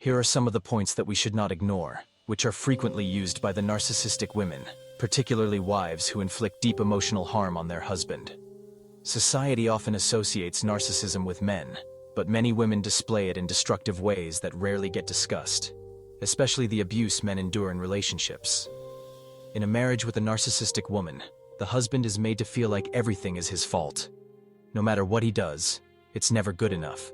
Here are some of the points that we should not ignore, which are frequently used by the narcissistic women, particularly wives who inflict deep emotional harm on their husband. Society often associates narcissism with men, but many women display it in destructive ways that rarely get discussed, especially the abuse men endure in relationships. In a marriage with a narcissistic woman, the husband is made to feel like everything is his fault. No matter what he does, it's never good enough.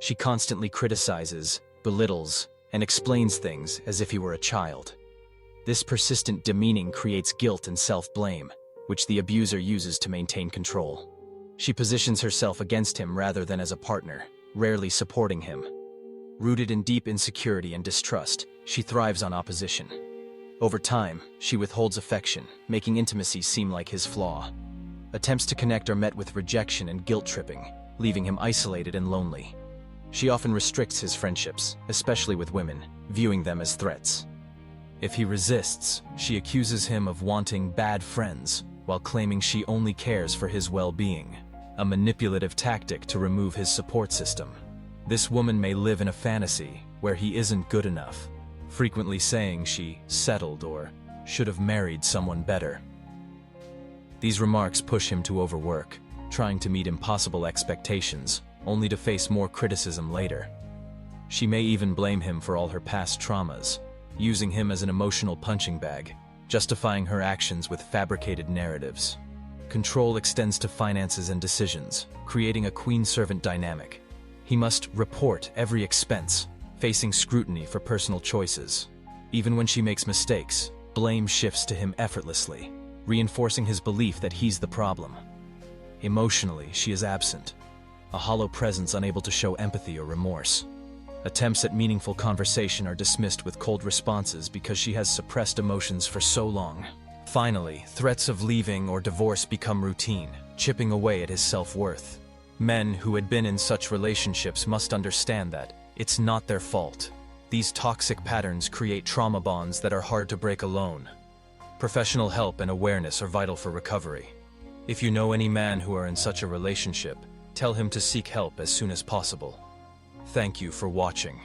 She constantly criticizes, belittles, and explains things as if he were a child. This persistent demeaning creates guilt and self-blame, which the abuser uses to maintain control. She positions herself against him rather than as a partner, rarely supporting him. Rooted in deep insecurity and distrust, she thrives on opposition. Over time, she withholds affection, making intimacy seem like his flaw. Attempts to connect are met with rejection and guilt-tripping, leaving him isolated and lonely. She often restricts his friendships, especially with women, viewing them as threats. If he resists, she accuses him of wanting bad friends, while claiming she only cares for his well-being, a manipulative tactic to remove his support system. This woman may live in a fantasy where he isn't good enough, frequently saying she settled or should have married someone better. These remarks push him to overwork, trying to meet impossible expectations, only to face more criticism later. She may even blame him for all her past traumas, using him as an emotional punching bag, justifying her actions with fabricated narratives. Control extends to finances and decisions, creating a queen-servant dynamic. He must report every expense, facing scrutiny for personal choices. Even when she makes mistakes, blame shifts to him effortlessly, reinforcing his belief that he's the problem. Emotionally, she is absent, a hollow presence unable to show empathy or remorse. Attempts at meaningful conversation are dismissed with cold responses because she has suppressed emotions for so long. Finally, threats of leaving or divorce become routine, chipping away at his self-worth. Men who had been in such relationships must understand that it's not their fault. These toxic patterns create trauma bonds that are hard to break alone. Professional help and awareness are vital for recovery. If you know any man who are in such a relationship, tell him to seek help as soon as possible. Thank you for watching.